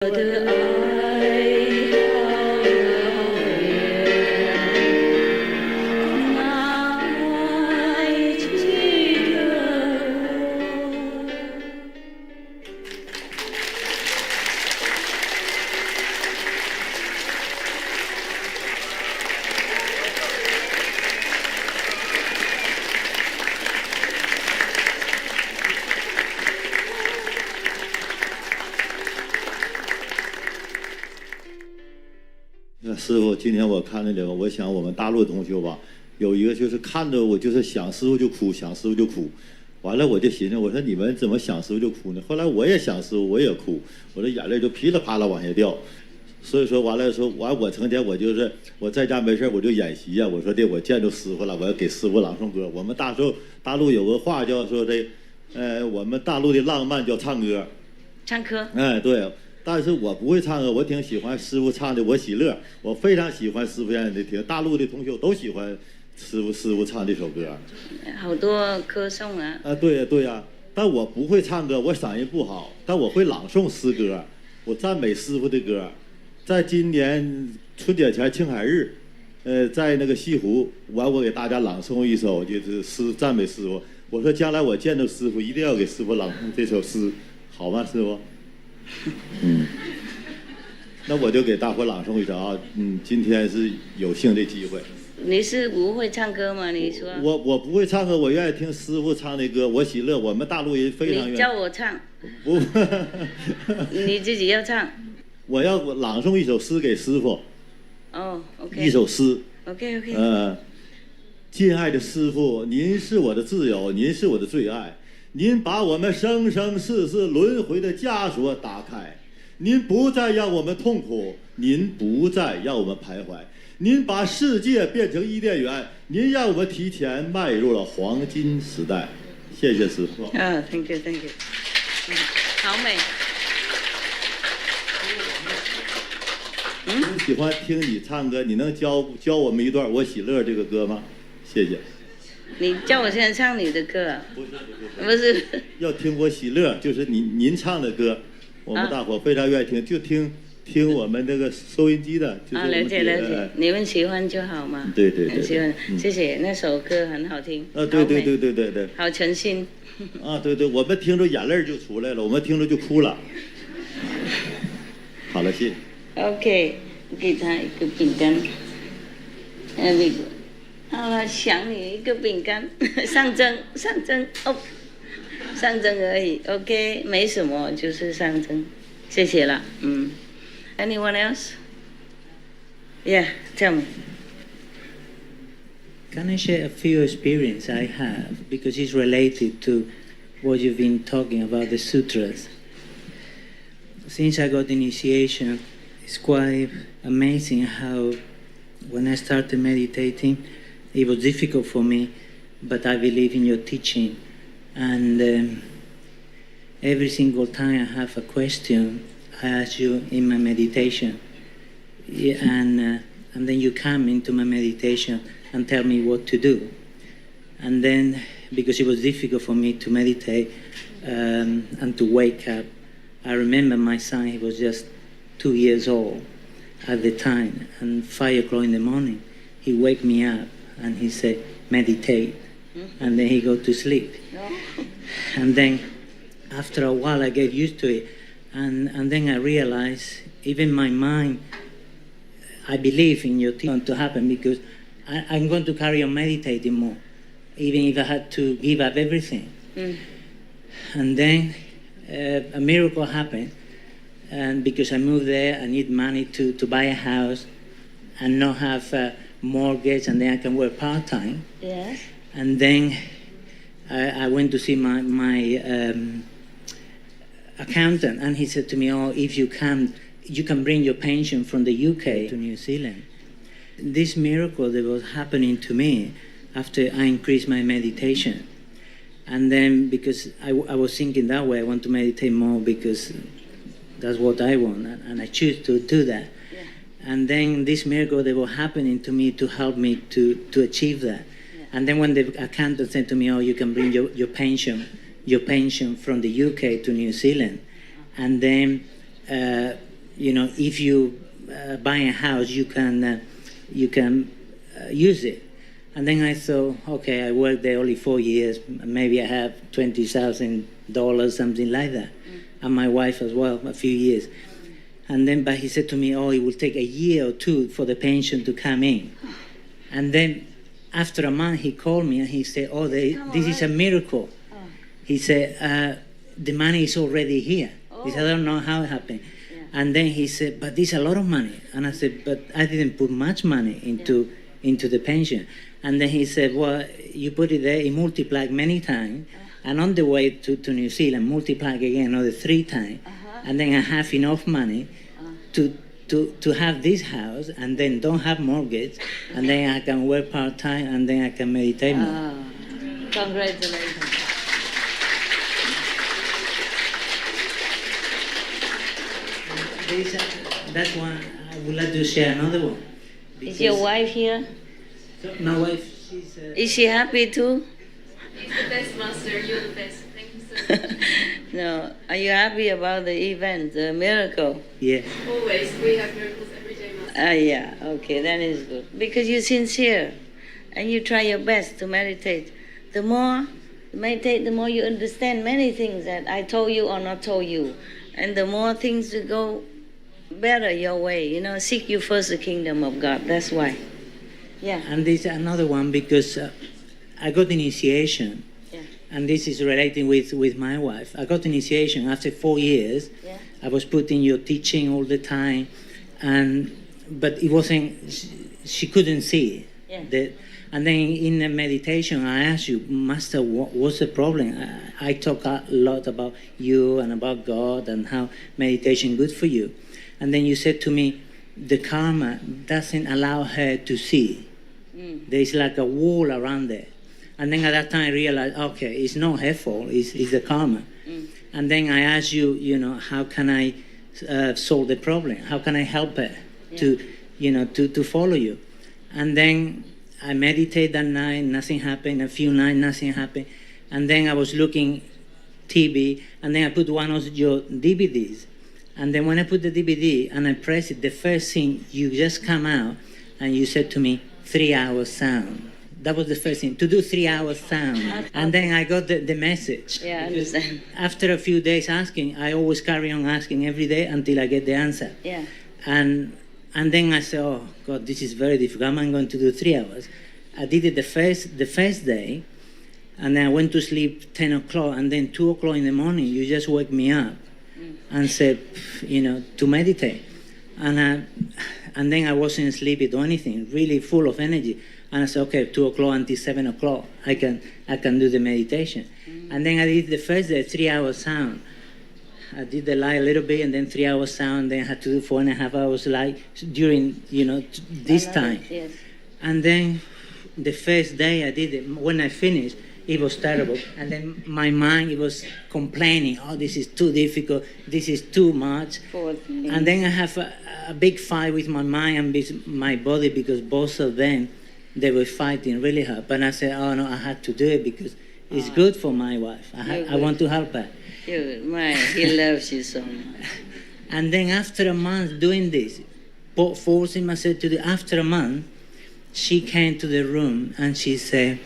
我的爱好遥远，那爱记着我。师傅，今天我看那个，我想我们大陆的同学吧，有一个就是看着我就是想师傅就哭，想师傅就哭，完了我就寻思，我说你们怎么想师傅就哭呢？后来我也想师傅，我也哭，我的眼泪就噼里啪啦往下掉。所以说完了说我成天我就是我在家没事我就演习呀，我说的我见着师傅了，我要给师傅朗诵歌。我们大陆有个话叫说的，我们大陆的浪漫叫唱歌，唱歌。哎对。但是我不会唱歌，我挺喜欢师傅唱的，我喜乐，我非常喜欢师傅演的听。大陆的同学都喜欢师傅唱这首歌，好多歌颂啊。对呀，但我不会唱歌，我嗓音不好，但我会朗诵诗歌，我赞美师傅的歌。在今年春节前青海日，在那个西湖，我给大家朗诵一首就是赞美师傅。我说将来我见到师傅，一定要给师傅朗诵这首诗，好吗，师傅？那我就给大伙朗诵一首啊，今天是有幸的机会。你是不会唱歌吗？你说。我不会唱歌，我愿意听师傅唱的歌，我喜乐。我们大陆人非常愿意。你叫我唱。不。你自己要唱。我要朗诵一首诗给师傅。哦 ，OK。一首诗。OK。敬爱的师傅，您是我的挚友，您是我的最爱。您把我们生生世世轮回的枷锁打开，您不再让我们痛苦，您不再让我们徘徊，您把世界变成伊甸园，您让我们提前迈入了黄金时代。谢谢师傅。Thank you。好美。喜欢听你唱歌，你能教我们一段《我喜乐》这个歌吗？谢谢。你叫我现在唱你的歌啊？不是，要听我喜乐，就是您唱的歌，我们大伙非常愿意听，就听我们那个收音机的。就是了解，你们喜欢就好嘛。对，喜欢，谢谢，那首歌很好听。对，好诚心。对，我们听着眼泪就出来了，我们听着就哭了。好了，谢谢。OK， 给他一个饼干。那个。好了，想你一个饼干，象征哦，象征而已 ，OK， 没什么，就是象征，谢谢了，Anyone else? Yeah, tell me. Can I share a few experiences I have because it's related to what you've been talking about the sutras? Since I got initiation, it's quite amazing how when I started meditating. It was difficult for me, but I believe in your teaching. And every single time I have a question, I ask you in my meditation. And then you come into my meditation and tell me what to do. And then, because it was difficult for me to meditate and to wake up, I remember my son, he was just 2 years old at the time, and 5 o'clock in the morning, he wake me up. And he said, meditate. And then he go to sleep. And then after a while I get used to it. And then I realize, even my mind, I believe in your teaching to happen because I'm going to carry on meditating more, even if I had to give up everything. And then a miracle happened. And because I moved there, I need money to buy a house and not have mortgage, and then I can work part-time. Yes. And then I went to see my accountant, and he said to me, oh, if you can bring your pension from the UK to New Zealand. This miracle that was happening to me after I increased my meditation. And then because I was thinking that way, I want to meditate more because that's what I want, and I choose to do that. And then this miracle that was happening to me to help me to achieve that. Yeah. And then when the accountant said to me, oh, you can bring your pension from the UK to New Zealand. And then if you buy a house, you can use it. And then I thought, okay, I worked there only 4 years. Maybe I have $20,000, something like that. And my wife as well, a few years. And then, but he said to me, oh, it will take a year or two for the pension to come in. And then after a month, he called me and he said, oh, this is a miracle. He said, the money is already here. He said, I don't know how it happened. Yeah. And then he said, but this is a lot of money. And I said, but I didn't put much money into the pension. And then he said, well, you put it there, it multiplied many times. And on the way to New Zealand, multiplied again another 3 times. And then I have enough money to have this house, and then don't have mortgage, and then I can work part-time, and then I can meditate more. Congratulations. That's one. I would like to share another one. Is your wife here? So my wife, she's... Is she happy too? He's the best, Master. You're the best. Thank you so much. No. Are you happy about the event, the miracle? Yeah. Always. We have miracles every day, Master. Yeah. Okay, that is good. Because you're sincere and you try your best to meditate. The more you meditate, the more you understand many things that I told you or not told you. And the more things will go better your way. Seek you first the kingdom of God. That's why. Yeah. And there's another one because I got initiation. Yeah. And this is relating with my wife. I got initiation after 4 years. Yeah. I was putting your teaching all the time, but it wasn't. She couldn't see it. Yeah. And then in the meditation, I asked you, Master, what's the problem? I talk a lot about you and about God and how meditation is good for you. And then you said to me, the karma doesn't allow her to see. There's like a wall around there. And then at that time I realized, okay, it's not her fault, it's the karma. And then I asked you, how can I solve the problem? How can I help her to follow you? And then I meditated that night, nothing happened. A few nights, nothing happened. And then I was looking TV, and then I put one of your DVDs. And then when I put the DVD and I press it, the first thing, you just come out and you said to me, 3 hours sound. That was the first thing, to do 3 hours sound. And then I got the message. Yeah, I understand. After a few days asking, I always carry on asking every day until I get the answer. Yeah. And then I said, oh, God, this is very difficult. I'm going to do 3 hours. I did it the first day, and then I went to sleep 10 o'clock, and then 2 o'clock in the morning, you just wake me up and said, to meditate. And then I wasn't sleepy or anything, really full of energy. And I said, okay, 2 o'clock until 7 o'clock, I can do the meditation. And then I did the first day, 3 hours sound. I did the light a little bit, and then 3 hours sound. Then I had to do 4.5 hours light during, this time. Yes. And then the first day I did it, when I finished, it was terrible. And then my mind, it was complaining, oh, this is too difficult, this is too much. And then I have a big fight with my mind and with my body, because both of them, they were fighting really hard. But I said, oh no, I had to do it because it's good for my wife. I want to help her. Good. He loves you so much. And then after a month doing this, forcing myself to do, after a month, she came to the room and she said,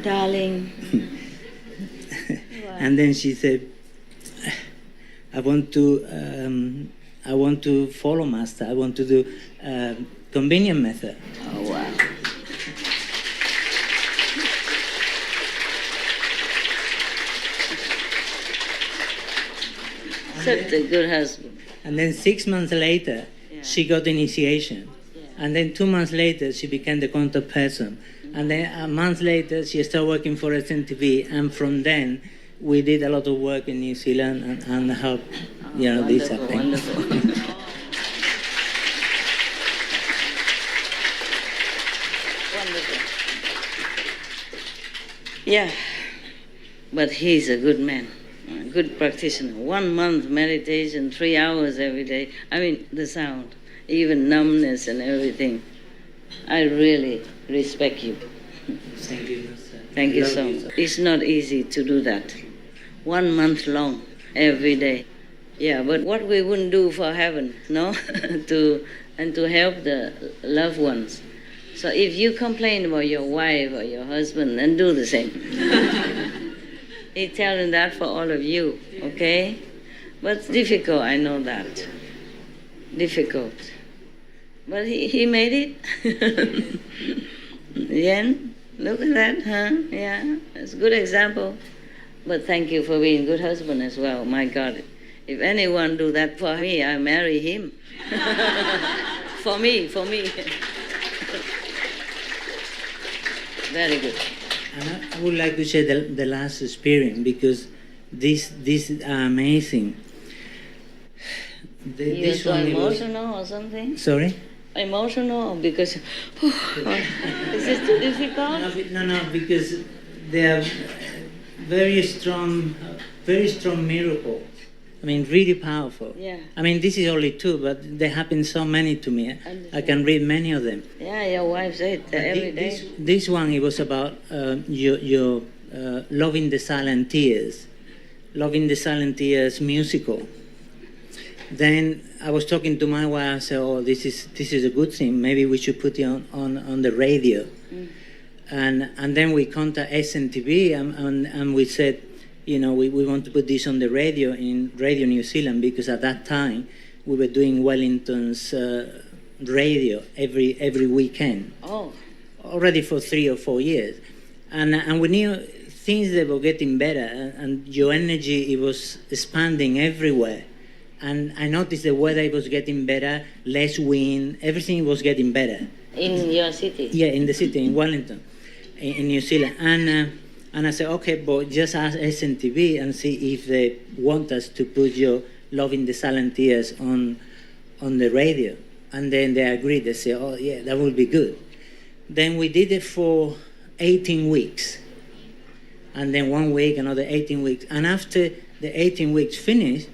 Darling. And then she said, I want to follow Master. I want to do convenient method. Oh, wow. Such a good husband. And then 6 months later, she got initiation. And then 2 months later, she became the contact person. And then a month later, she started working for SNTV. And from then, we did a lot of work in New Zealand and helped, this happening. Wonderful. Wonderful. Yeah, but he's a good man, a good practitioner. 1 month meditation, 3 hours every day. I mean, the sound, even numbness and everything. I really respect you. Thank you, Master. Thank you so much. It's not easy to do that. 1 month long. every day. Yeah, but what we wouldn't do for heaven, no? to help the loved ones. So if you complain about your wife or your husband, then do the same. He's telling that for all of you, okay? But it's difficult, I know that. Difficult. But he made it. Yen, look at that, huh? Yeah, it's a good example. But thank you for being a good husband as well. My God, if anyone do that for me, I marry him. For me. Very good. And I would like to share the last experience, because this is amazing. You're so emotional or something? Sorry? Emotional or because... is this too difficult? No, because they are very strong miracles. I mean, really powerful. Yeah. I mean, this is only two, but there happen so many to me. I can read many of them. Yeah, your wife said every day. This one, it was about your Loving the Silent Tears. Loving the Silent Tears musical. Then I was talking to my wife. I said, "Oh, this is a good thing. Maybe we should put it on the radio." And then we contact SNTV and we said, you know, we want to put this on the radio in Radio New Zealand, because at that time we were doing Wellington's radio every weekend. Oh. Already for 3 or 4 years, and we knew things that were getting better, and your energy, it was expanding everywhere. And I noticed the weather was getting better, less wind, everything was getting better. In your city? Yeah, in the city, in Wellington, in New Zealand. And I said, okay, but just ask SNTV and see if they want us to put your Loving the Silent Tears on the radio. And then they agreed. They said, oh, yeah, that would be good. Then we did it for 18 weeks. And then 1 week, another 18 weeks. And after the 18 weeks finished,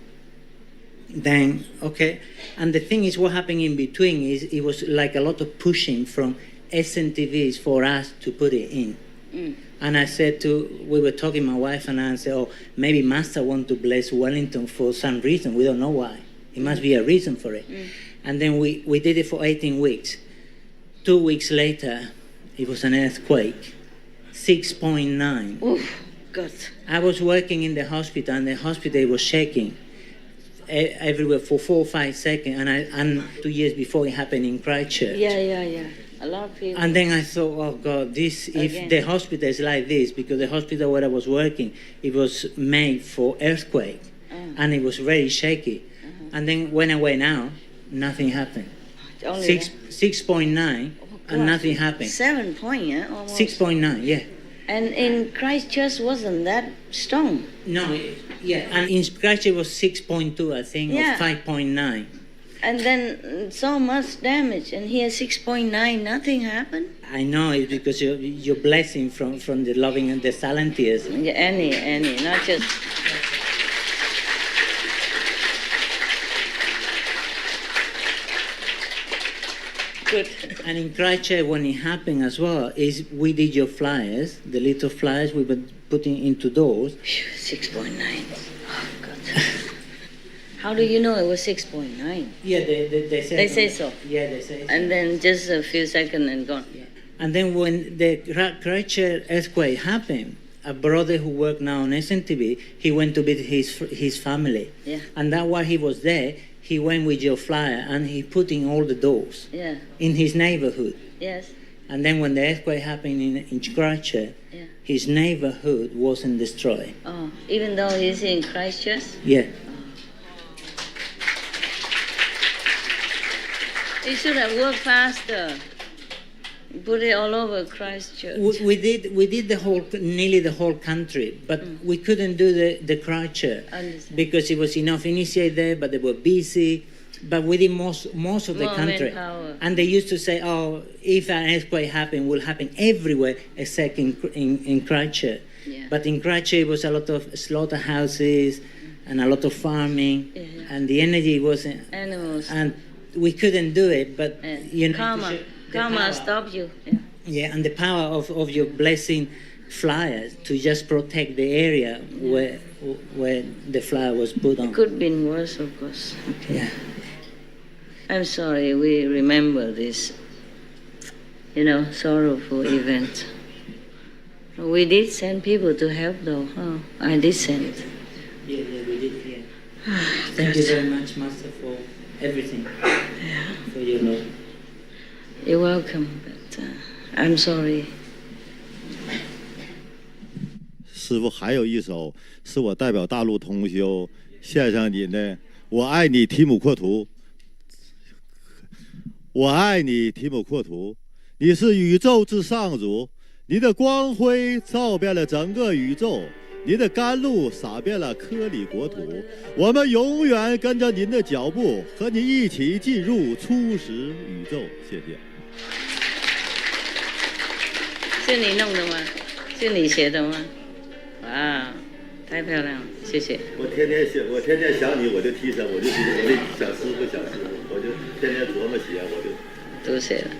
then, okay. And the thing is, what happened in between is it was like a lot of pushing from SNTVs for us to put it in. And I said we were talking, my wife and I said, oh, maybe Master want to bless Wellington for some reason. We don't know why. It must be a reason for it. And then we did it for 18 weeks. 2 weeks later, it was an earthquake, 6.9. Oh, God. I was working in the hospital, and the hospital was shaking everywhere for 4 or 5 seconds. And 2 years before, it happened in Christchurch. Yeah. A lot of people. And then I thought, oh God, if the hospital is like this, because the hospital where I was working, it was made for earthquake, and it was very shaky. And then when I went out, nothing happened. 6.9, and nothing happened. 7 point, yeah? Almost. 6.9, yeah. And in Christchurch wasn't that strong? No, yeah, and in Christchurch it was 6.2, I think, Yeah. or 5.9. And then so much damage, and here 6.9, nothing happened? I know, it's because your blessing from the Loving and the Silent Tears. Yeah, any, not just... Good. And in Christchurch, when it happened as well, is we did your flyers, the little flyers we were putting into doors. 6.9. Oh, God. How do you know it was 6.9? Yeah, they say. They say so. Yeah, they say so. And then just a few seconds and gone. Yeah. And then when the Christchurch earthquake happened, a brother who worked now on SNTV, he went to visit his family. Yeah. And that while he was there, he went with your flyer and he put in all the doors. Yeah. In his neighborhood. Yes. And then when the earthquake happened in Christchurch, Yeah. his neighborhood wasn't destroyed. Oh, even though he's in Christchurch? Yeah. You should have worked faster. Put it all over Christchurch. We did nearly the whole country, but we couldn't do the Christchurch Understand. because it was enough initiate there, but they were busy. But we did most of the More country. manpower. And they used to say, oh, if an earthquake happened, it will happen everywhere except in Christchurch. Yeah. But in Christchurch, it was a lot of slaughterhouses and a lot of farming, Yeah. and the energy wasn't. Animals. And we couldn't do it, but you know. Karma. to show the Karma power. stopped you. Yeah. Yeah, and the power of your blessing flyers to just protect the area where the flyer was put on. It could have been worse, of course. Yeah. I'm sorry, we remember this, sorrowful event. We did send people to help though. Oh, I did send. Yeah, we did, yeah. Thank you very much, Master, for everything. Yeah. For your love. You're welcome, but I'm sorry. 师父还有一首是我代表大陆同修献上您的，我爱你提姆阔图，我爱你提姆阔图，你是宇宙之上主，你的光辉照遍了整个宇宙，您的甘露洒遍了科里国土，我们永远跟着您的脚步，和你一起进入初始宇宙。谢谢。是你弄的吗？是你写的吗？哇，太漂亮了，谢谢。我天天想你，我就提神，我就想师傅，我就天天琢磨写，我就都写了。